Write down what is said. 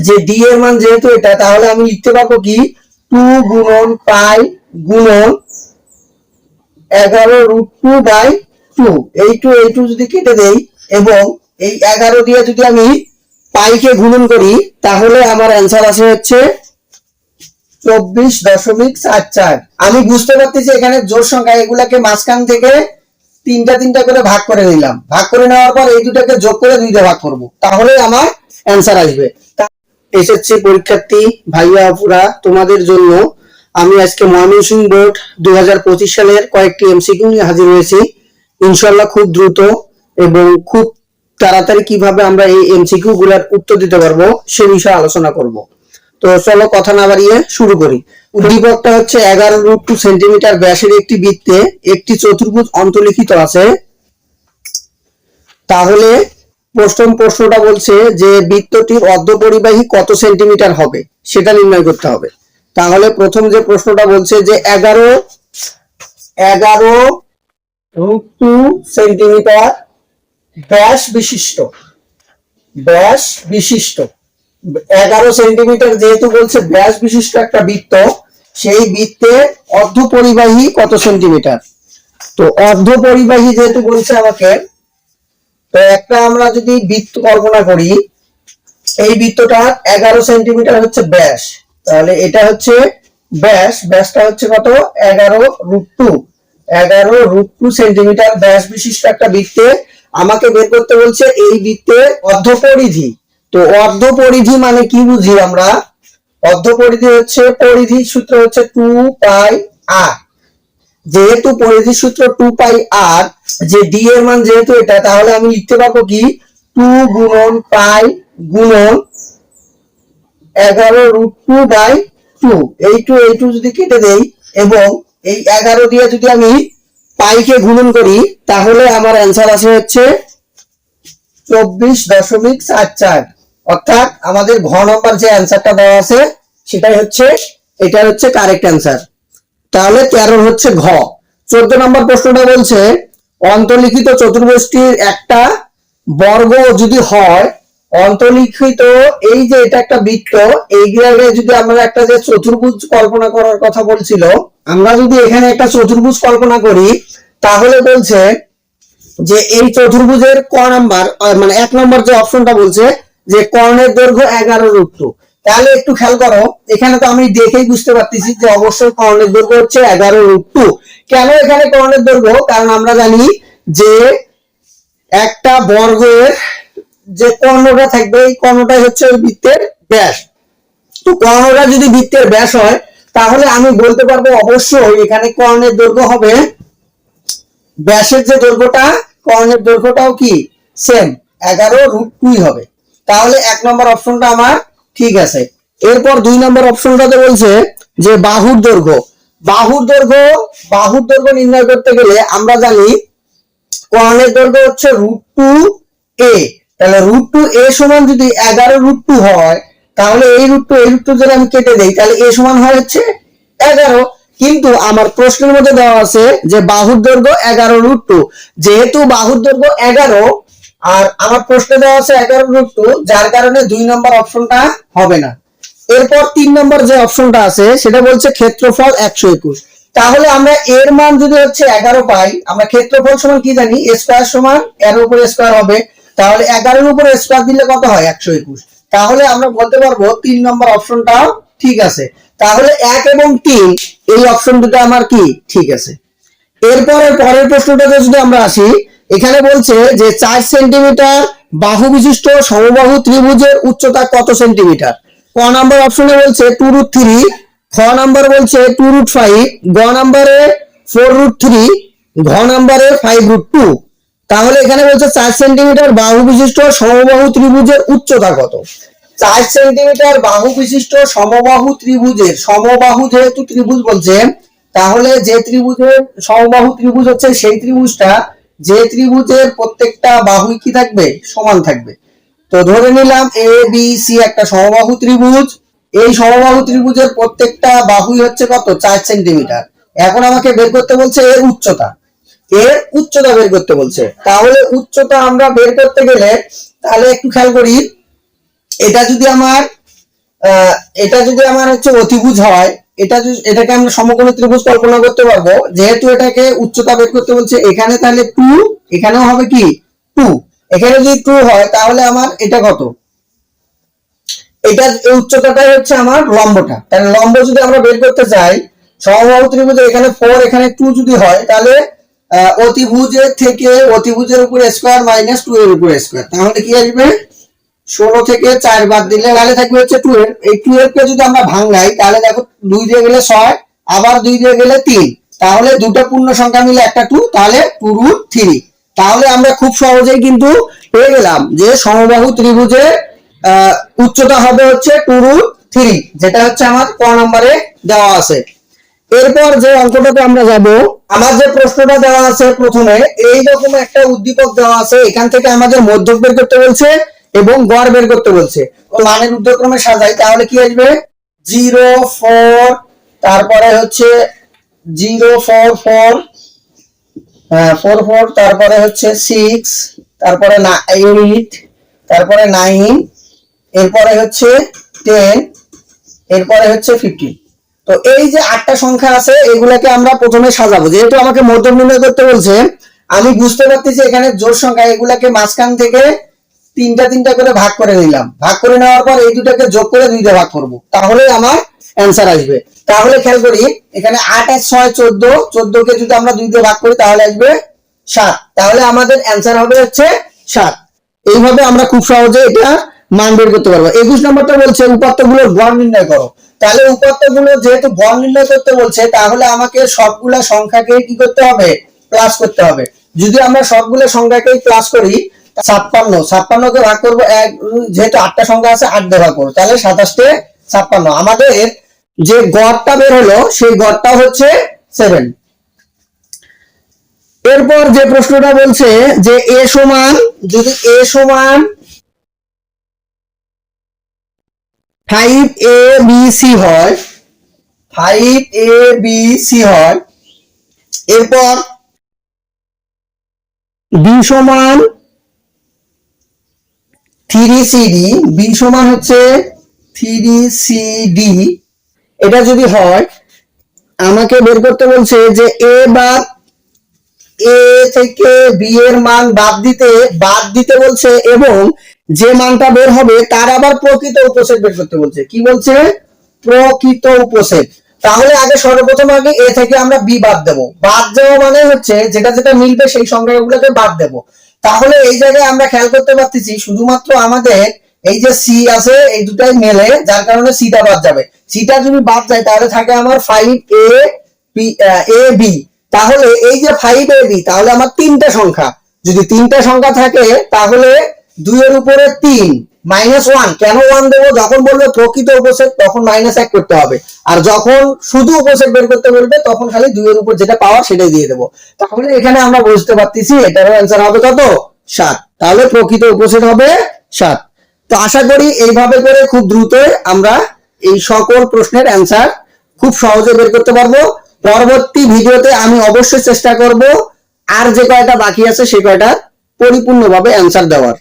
যে ডি এর মান যেহেতু এটা, তাহলে আমি লিখতে পারবো কি 2 গুণন পাই গুণন 11√2/2। এই টু যদি কেটে দেই এবং এই 11 দিয়ে যদি আমি পাইকে গুণন করি, তাহলে আমার অ্যান্সার আসে হচ্ছে 24.44। আমি বুঝতে পারতেছি এখানে জোড় সংখ্যা, এগুলাকে মাঝখান থেকে তিনটা তিনটা করে ভাগ করে নিলাম। ভাগ করে নেওয়ার পর এই দুটাকে যোগ করে 2 দিয়ে ভাগ করব, তাহলে আমার অ্যান্সার আসবে। এসএসসি পরীক্ষার্থী ভাইয়া আপুরা, তোমাদের জন্য আমি আজকে ময়মনসিংহ বোর্ড 2025 সালের কয়েকটি এমসিকিউ নিয়ে হাজির হয়েছি। ইনশাআল্লাহ খুব দ্রুত এবং খুব তাড়াতাড়ি কিভাবে আমরা এই এমসিকিউ গুলার উত্তর দিতে পারবো সে বিষয়ে আলোচনা করব। তো চলো কথা না বাড়িয়ে শুরু করি। উদ্দীপকটা হচ্ছে 11√2 সেন্টিমিটার ব্যাসের একটি বৃত্তে একটি চতুর্ভুজ অন্তর্লিখিত আছে। তাহলে প্রথম প্রশ্নটা বলছে যে বৃত্তটির অর্ধপরিবাহী কত সেন্টিমিটার হবে সেটা নির্ণয় করতে হবে। তাহলে প্রথম যে প্রশ্নটা বলছে যে 11√2 সেন্টিমিটার ব্যাস বিশিষ্ট 11 সেন্টিমিটার যেহেতু বলছে ব্যাস বিশিষ্ট একটা বৃত্ত, সেই বৃত্তের অর্ধপরিবাহী কত সেন্টিমিটার। তো অর্ধপরিবাহী যেহেতু বলছে আমাকে, তো একটা আমরা যদি বৃত্ত কল্পনা করি, এই বৃত্তটা 11 সেন্টিমিটার হচ্ছে ব্যাস, তাহলে এটা হচ্ছে ব্যাসটা হচ্ছে কত 11√2 সেন্টিমিটার ব্যাস বিশিষ্ট একটা বৃত্তে আমাকে বের করতে বলছে এই বৃত্তের অর্ধপরিধি। তো অর্ধপরিধি মানে কি বুঝি আমরা, অর্ধপরিধি হচ্ছে পরিধির সূত্র হচ্ছে 2πr। যেহেতু পরিধির সূত্র 2πr, যে ডি এর মান যেহেতু এটা, তাহলে আমি লিখতে পারবো কি 2 গুণন পাই গুণন 11√2/2। এই টু যদি কেটে দেই এবং এই 11 দিয়ে যদি আমি পাইকে গুণন করি, তাহলে আমার অ্যান্সার আসে হচ্ছে 24.44। অর্থাৎ আমাদের ঘ নম্বর যে অ্যান্সারটা দেওয়া আছে সেটাই হচ্ছে, এটা হচ্ছে কারেক্ট অ্যান্সার। তাহলে 13 হচ্ছে ঘ। 14 নম্বর প্রশ্নটা বলছে অন্তর্লিখিত চতুর্ভুজটির একটা বর্গ যদি হয়, অন্তর্লিখিত এই যে এটা একটা বৃত্ত, এই জায়গায় যদি আমরা একটা যে চতুর্ভুজ কল্পনা করার কথা বলছিল, আমরা যদি এখানে একটা চতুর্ভুজ কল্পনা করি, তাহলে বলছে যে এই চতুর্ভুজের ক নাম্বার মানে 1 নম্বর যে অপশনটা বলছে যে কর্ণের দৈর্ঘ্য 11√2। তাহলে একটু খেয়াল করো, এখানে তো আমি দেখেই বুঝতে পারতেছি যে অবশ্যই কর্ণের দৈর্ঘ্য হচ্ছে 11√2। কেন এখানে কর্ণের দৈর্ঘ্য, কারণ আমরা জানি যে একটা বর্গের যে কর্ণটা থাকবে, এই কর্ণটাই হচ্ছে ওই বৃত্তের ব্যাস। তো কর্ণটা যদি বৃত্তের ব্যাস হয়, তাহলে আমি বলতে পারবো অবশ্যই এখানে কর্ণের দৈর্ঘ্য হবে, ব্যাসের যে দৈর্ঘ্যটা কর্ণের দৈর্ঘ্যটাও কি সেম 11√2 হবে। তাহলে 1 নম্বর অপশনটা আমার ঠিক আছে। এরপর 2 নম্বর অপশনটাতে বলছে যে বাহুর দৈর্ঘ্য নির্ণয় করতে গেলে আমরা জানি কর্ণের দৈর্ঘ্য হচ্ছে √2a। তাহলে √2a সমান যদি 11√2 হয়, তাহলে এই √2 যদি আমি কেটে দেই, তাহলে a সমান হয় হচ্ছে 11। কিন্তু আমার প্রশ্নের মধ্যে দেওয়া আছে যে বাহুর দৈর্ঘ্য 11√2, যেহেতু বাহুর দৈর্ঘ্য 11 আর আমার প্রশ্নে দেওয়া আছে 11√2, যার কারণে 2 নম্বর অপশনটা হবে না। এরপর 3 নম্বর যে অপশনটা আছে সেটা বলছে ক্ষেত্রফল 121। তাহলে আমরা এর মান যদি হচ্ছে 11 পাই, আমরা ক্ষেত্রফল সমান কি জানি, স্কয়ার সমান এর উপরে স্কয়ার হবে। তাহলে 11 এর উপরে স্কয়ার দিলে কত হয় 121। তাহলে আমরা বলতে পারবো 3 নম্বর অপশনটাও ঠিক আছে। তাহলে 1 এবং 3 এই অপশন দুটো আমার কি ঠিক আছে। এরপরে পরের প্রশ্নটাতে যদি আমরা আসি, এখানে বলছে যে 4 সেন্টিমিটার বাহু বিশিষ্ট সমবাহু ত্রিভুজের উচ্চতা কত সেন্টিমিটার। ক নাম্বার অপশনে বলছে 2√3, খ নাম্বার বলছে 2√5, গ নাম্বারে 4√3, ঘ নাম্বারে 5√2। তাহলে এখানে বলছে 4 সেন্টিমিটার বাহু বিশিষ্ট সমবাহু ত্রিভুজের উচ্চতা কত। 4 সেন্টিমিটার বাহু বিশিষ্ট সমবাহু ত্রিভুজের, সমবাহু যেহেতু ত্রিভুজ বলছে, তাহলে যে ত্রিভুজের সমবাহু ত্রিভুজ হচ্ছে সেই ত্রিভুজটা, যে ত্রিভুজের প্রত্যেকটা বাহুই কি থাকবে, সমান থাকবে। তো ধরে নিলাম এ বি সি একটা সমবাহু ত্রিভুজ, এই সমবাহু ত্রিভুজের প্রত্যেকটা বাহুই হচ্ছে কত 4 সেন্টিমিটার। এখন আমাকে বের করতে বলছে এর উচ্চতা বের করতে বলছে। তাহলে উচ্চতা আমরা বের করতে গেলে, তাহলে একটু খেয়াল করি, এটা যদি আমার হচ্ছে অতিভুজ হয়, এটাকে আমরা সমকোণী ত্রিভুজ কল্পনা করতে পারবো। যেহেতু এটাকে উচ্চতা বের করতে বলছে এখানে, তাহলে 2, এখানেও হবে কি 2। এখানে যদি 2 হয় তাহলে আমার এটা কত, এটা উচ্চতাটাই হচ্ছে আমার লম্বটা। তাহলে লম্ব যদি আমরা বের করতে চাই সমবাহু ত্রিভুজে এখানে 4 এখানে 2 যদি হয় তাহলে অতিভুজের থেকে অতিভুজের উপরে স্কয়ার মাইনাস 2 এর উপরে স্কয়ার, তাহলে কি আসবে 16 থেকে 4 বাদ দিলে তাহলে থাকবে হচ্ছে 12। এই 12 কে যদি আমরা ভাঙাই তাহলে দেখো 2 দিয়ে গেলে 6, আবার 2 দিয়ে গেলে 3, তাহলে দুটো পূর্ণ সংখ্যা মিলে একটা 2, তাহলে 2√3। তাহলে আমরা খুব সহজেই কিন্তু পেয়ে গেলাম যে সমবাহু ত্রিভুজের উচ্চতা হবে হচ্ছে 2√3, যেটা হচ্ছে আমার ক নম্বরে দেওয়া আছে। এরপর যে অঙ্কটাতে আমরা যাব, আমার যে প্রশ্নটা দেওয়া আছে প্রথমে এই রকম একটা উদ্দীপক দেওয়া আছে, এখান থেকে আমাদের মধ্যক বের করতে বলছে এবং গড় বের করতে বলছে। মানের ঊর্ধ্বক্রমে সাজাই তাহলে কি আসবে 0 4, তারপরে হচ্ছে 0 4 4, 4 4, তারপরে হচ্ছে 6, তারপরে 8, তারপরে 9, এরপরে হচ্ছে 10, এরপরে হচ্ছে 15। তো এই যে 8টা সংখ্যা আছে এগুলাকে আমরা প্রথমে সাজাবো। যেহেতু আমাকে মধ্যক নির্ণয় করতে বলছে, আমি বুঝতে পারতেছি এখানে জোড় সংখ্যা, এগুলাকে মাঝখান থেকে তিনটা তিনটা করে ভাগ করে নিলাম। ভাগ করে নেওয়ার পর এই দুটাকে যোগ করে 2 দিয়ে ভাগ করব, তাহলে আমার অ্যান্সার আসবে। তাহলে খেয়াল করি এখানে 8 আর 6 14, 14 কে যদি আমরা 2 দিয়ে ভাগ করি তাহলে আসবে 7, তাহলে আমাদের অ্যান্সার হবে হচ্ছে 7। এইভাবে আমরা খুব সহজে এটা মান বের করতে পারবো। 21 নম্বরটা বলছে উপাত্তগুলোর গড় নির্ণয় করো। তাহলে উপাত্তগুলো যেহেতু গড় নির্ণয় করতে বলছে তাহলে আমাকে সবগুলা সংখ্যাকে কি করতে হবে, প্লাস করতে হবে। যদি আমরা সবগুলো সংখ্যাকে প্লাস করি 56 কে ভাগ করবো 1, যেহেতু 8টা সংখ্যা আছে 8 দিয়ে ভাগ করবো, তাহলে 27 56। আমাদের যে গড়টা বের হলো সেই গড়টা হচ্ছে 7। এরপর যে প্রশ্নটা বলছে যে a সমান, যদি a সমান 5abc হয়, 5abc হয়, এরপর b সমান 3cd, b সমান হচ্ছে 3cd, এটা যদি হয় আমাকে বের করতে বলছে যে a বা a থেকে b এর মান বাদ দিতে বলছে এবং যে মানটা বের হবে তার আবার প্রকৃত উপসেট বের করতে বলছে। কি বলছে, প্রকৃত উপসেট। তাহলে আগে সর্বপ্রথম আগে a থেকে আমরা b বাদ দেব, বাদ দেওয়া মানে হচ্ছে যেটা যেটা মিলবে সেই সংখ্যাগুলোকে বাদ দেব। তাহলে এই জায়গায় আমরা খেয়াল করতে পারতেছি শুধুমাত্র আমাদের এই যে c আছে এই দুটাই মেলে, যার কারণে c টা বাদ যাবে। c টা যদি বাদ যায় তাহলে থাকে আমার 5ab। তাহলে এই যে 5ab, তাহলে আমার তিনটা সংখ্যা, যদি তিনটা সংখ্যা থাকে তাহলে 2 এর উপরে 3 -1। কেন 1 দেবো, যখন বলবে প্রকৃত উপসেট তখন -1 করতে হবে, আর যখন শুধু উপসেট বের করতে বলবে তখন খালি 2 এর উপর যেটা পাওয়ার সেটাই দিয়ে দেবো। তাহলে এখানে আমরা বুঝতে পারতেছি এটার অ্যান্সার হবে কত, 7। তাহলে প্রকৃত উপসেট হবে 7। তো আশা করি এইভাবে করে খুব দ্রুত আমরা এই সকল প্রশ্নের অ্যান্সার খুব সহজে বের করতে পারবো। পরবর্তী ভিডিওতে আমি অবশ্যই চেষ্টা করব আর যে কয়টা বাকি আছে সে কয়টা পরিপূর্ণভাবে অ্যান্সার দেওয়ার।